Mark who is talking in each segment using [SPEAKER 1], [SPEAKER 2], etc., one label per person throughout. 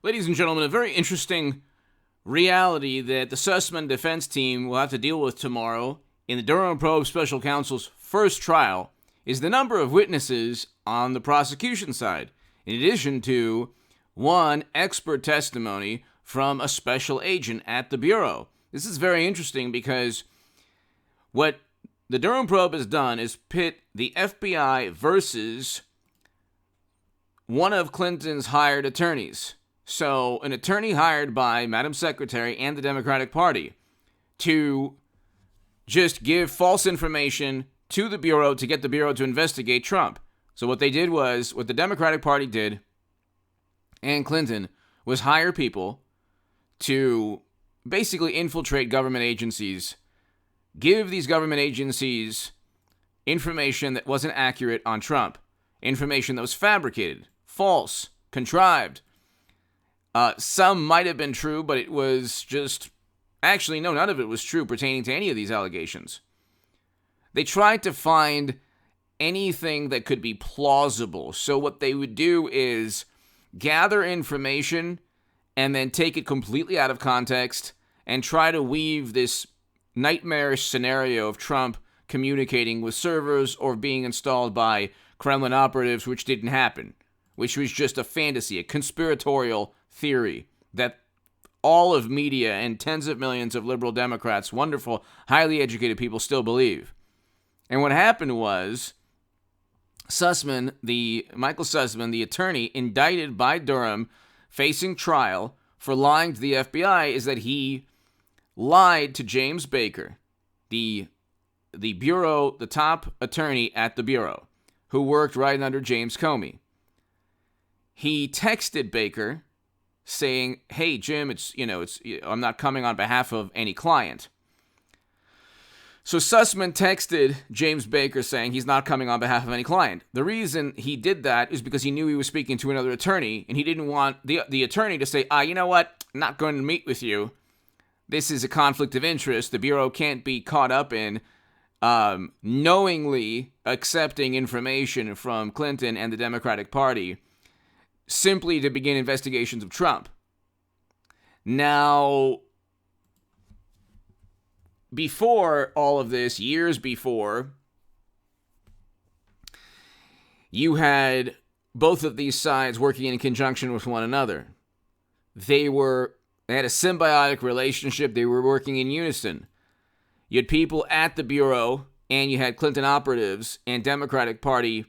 [SPEAKER 1] Ladies and gentlemen, a very interesting reality that the Sussman defense team will have to deal with tomorrow in the Durham probe special counsel's first trial is the number of witnesses on the prosecution side, in addition to one expert testimony from a special agent at the Bureau. This is very interesting because what the Durham probe has done is pit the FBI versus one of Clinton's hired attorneys. So, an attorney hired by Madam Secretary and the Democratic Party to just give false information to the Bureau to get the Bureau to investigate Trump. So what they did was, what the Democratic Party did, and Clinton, was hire people to basically infiltrate government agencies, give these government agencies information that wasn't accurate on Trump, information that was fabricated, false, contrived. Some might have been true, but it was just... Actually, no, none of it was true pertaining to any of these allegations. They tried to find anything that could be plausible. So what they would do is gather information and then take it completely out of context and try to weave this nightmarish scenario of Trump communicating with servers or being installed by Kremlin operatives, which didn't happen, which was just a fantasy, a conspiratorial theory that all of media and tens of millions of liberal Democrats, wonderful, highly educated people, still believe. And what happened was Sussman, Michael Sussman, the attorney indicted by Durham, facing trial for lying to the FBI, is that he lied to James Baker, the Bureau, the top attorney at the Bureau, who worked right under James Comey. He texted Baker saying, "Hey Jim, I'm not coming on behalf of any client." So Sussman texted James Baker saying he's not coming on behalf of any client. The reason he did that is because he knew he was speaking to another attorney, and he didn't want the attorney to say, you know what, I'm not going to meet with you. This is a conflict of interest. The Bureau can't be caught up in knowingly accepting information from Clinton and the Democratic Party simply to begin investigations of Trump. Now, before all of this, years before, you had both of these sides working in conjunction with one another. They had a symbiotic relationship. They were working in unison. You had people at the Bureau, and you had Clinton operatives and Democratic Party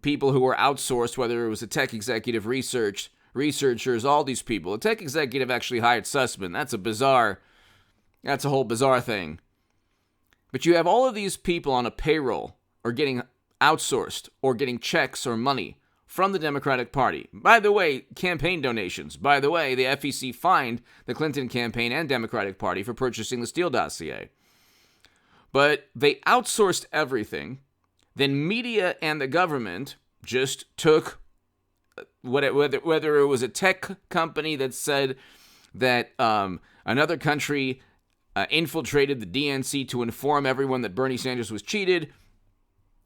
[SPEAKER 1] people who were outsourced, whether it was a tech executive, researchers, all these people. A tech executive actually hired Sussman. That's a whole bizarre thing. But you have all of these people on a payroll or getting outsourced or getting checks or money from the Democratic Party. By the way, campaign donations. By the way, the FEC fined the Clinton campaign and Democratic Party for purchasing the Steele dossier. But they outsourced everything. Then media and the government just took whether it was a tech company that said that another country infiltrated the DNC to inform everyone that Bernie Sanders was cheated.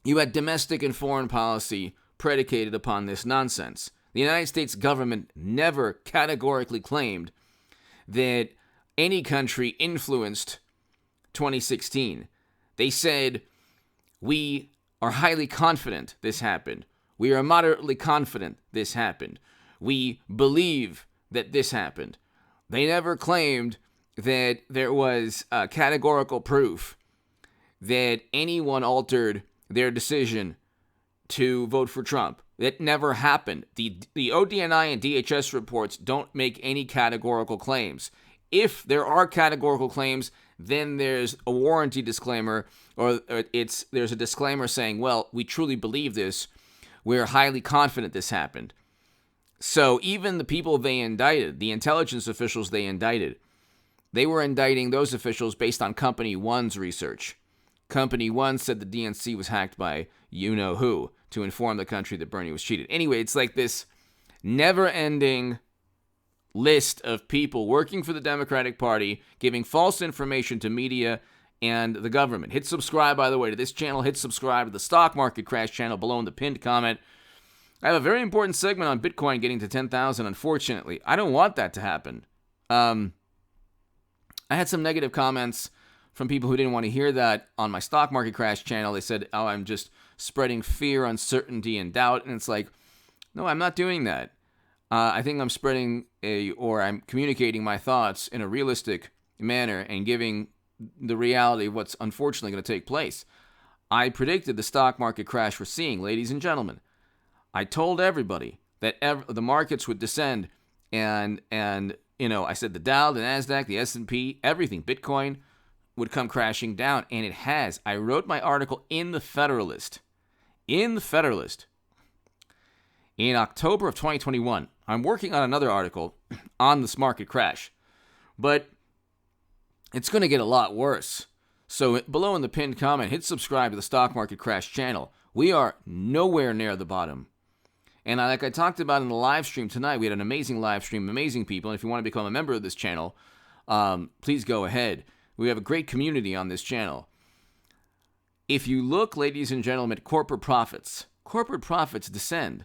[SPEAKER 1] You had domestic and foreign policy predicated upon this nonsense. The United States government never categorically claimed that any country influenced 2016. They said, we are highly confident this happened. We are moderately confident this happened. We believe that this happened. They never claimed that there was categorical proof that anyone altered their decision to vote for Trump. That never happened. The ODNI and DHS reports don't make any categorical claims. If there are categorical claims, then there's a warranty disclaimer, or there's a disclaimer saying, well, we truly believe this. We're highly confident this happened. So even the people they indicted, the intelligence officials they indicted, they were indicting those officials based on Company One's research. Company One said the DNC was hacked by you-know-who to inform the country that Bernie was cheated. Anyway, it's like this never-ending list of people working for the Democratic Party, giving false information to media and the government. Hit subscribe, by the way, to this channel. Hit subscribe to the Stock Market Crash channel below in the pinned comment. I have a very important segment on Bitcoin getting to 10,000, unfortunately. I don't want that to happen. I had some negative comments from people who didn't want to hear that on my stock market crash channel. They said, oh, I'm just spreading fear, uncertainty, and doubt. And it's like, no, I'm not doing that. I think I'm I'm communicating my thoughts in a realistic manner and giving the reality of what's unfortunately going to take place. I predicted the stock market crash we're seeing, ladies and gentlemen. I told everybody that the markets would descend, and I said the Dow, the Nasdaq, the S&P, everything, Bitcoin would come crashing down, and it has. I wrote my article in the Federalist. In October of 2021. I'm working on another article on this market crash, but it's going to get a lot worse. So below in the pinned comment, hit subscribe to the Stock Market Crash channel. We are nowhere near the bottom. And like I talked about in the live stream tonight, we had an amazing live stream, amazing people. And if you want to become a member of this channel, please go ahead. We have a great community on this channel. If you look, ladies and gentlemen, at corporate profits descend.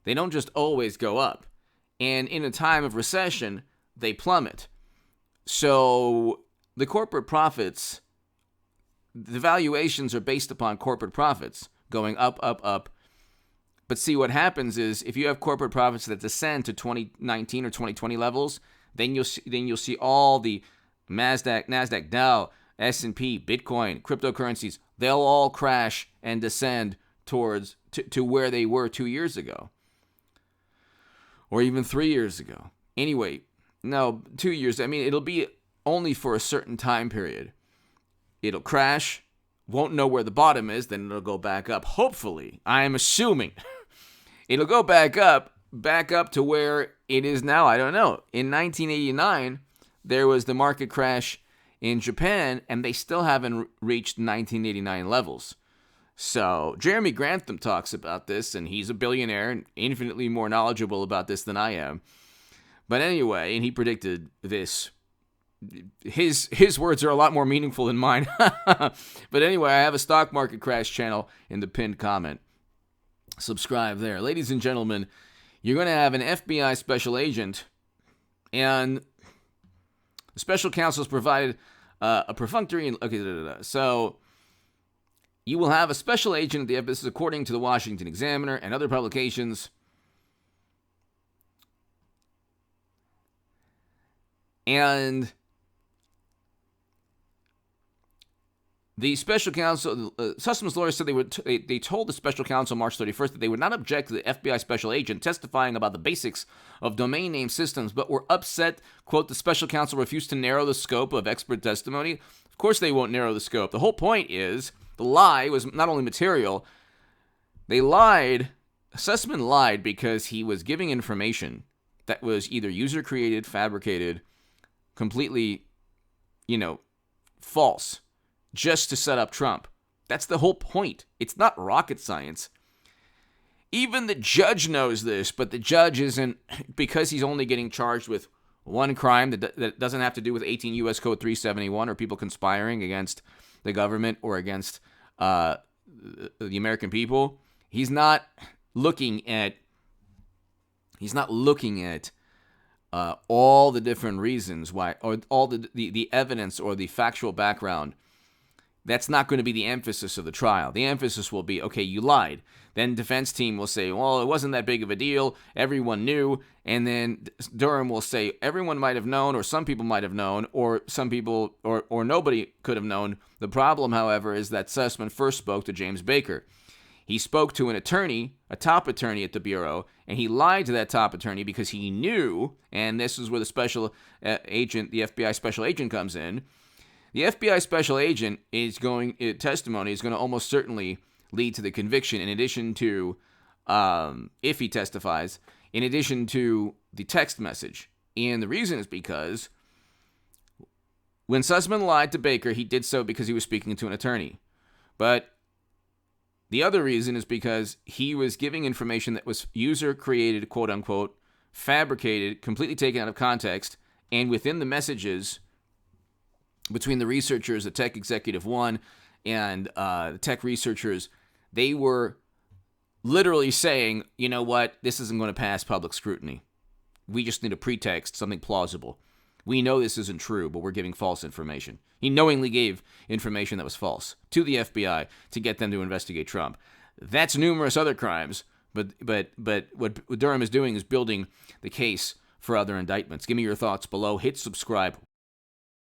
[SPEAKER 1] They don't just always go up. And in a time of recession, they plummet. So the corporate profits, the valuations are based upon corporate profits going up, up, up. But see, what happens is if you have corporate profits that descend to 2019 or 2020 levels, then you'll see all the Nasdaq, Dow, S&P, Bitcoin, cryptocurrencies, they'll all crash and descend towards to where they were 2 years ago. Or even 3 years ago. Anyway, no, 2 years. I mean, it'll be only for a certain time period. It'll crash, won't know where the bottom is, then it'll go back up. Hopefully, I am assuming it'll go back up to where it is now. I don't know. In 1989, there was the market crash in Japan, and they still haven't reached 1989 levels. So Jeremy Grantham talks about this, and he's a billionaire and infinitely more knowledgeable about this than I am. But anyway, and he predicted this. His words are a lot more meaningful than mine. But anyway, I have a stock market crash channel in the pinned comment. Subscribe there. Ladies and gentlemen, you're going to have an FBI special agent, and the special counsel has provided a perfunctory... So you will have a special agent at the FBI. This is according to the Washington Examiner and other publications. And the special counsel, Sussman's lawyers said they told the special counsel March 31st that they would not object to the FBI special agent testifying about the basics of domain name systems, but were upset, quote, the special counsel refused to narrow the scope of expert testimony. Of course they won't narrow the scope. The whole point is the lie was not only material, they lied. Sussman lied because he was giving information that was either user-created, fabricated, completely, false, just to set up Trump. That's the whole point. It's not rocket science. Even the judge knows this, but the judge isn't, because he's only getting charged with one crime that doesn't have to do with 18 U.S. Code 371 or people conspiring against the government or against the American people. He's not looking at all the different reasons why, or all the evidence or the factual background. That's not going to be the emphasis of the trial. The emphasis will be, okay, you lied. Then defense team will say, well, it wasn't that big of a deal. Everyone knew. And then Durham will say, everyone might have known, or some people might have known, or some people, or nobody could have known. The problem, however, is that Sussman first spoke to James Baker. He spoke to an attorney, a top attorney at the Bureau, and he lied to that top attorney because he knew, and this is where the special agent, the FBI special agent comes in. The FBI special agent testimony is going to almost certainly lead to the conviction in addition to, if he testifies, in addition to the text message. And the reason is because when Sussman lied to Baker, he did so because he was speaking to an attorney. But the other reason is because he was giving information that was user-created, quote-unquote, fabricated, completely taken out of context, and within the messages between the researchers, the tech executive one, and the tech researchers, they were literally saying, you know what, this isn't going to pass public scrutiny. We just need a pretext, something plausible. We know this isn't true, but we're giving false information. He knowingly gave information that was false to the FBI to get them to investigate Trump. That's numerous other crimes, but what Durham is doing is building the case for other indictments. Give me your thoughts below. Hit subscribe.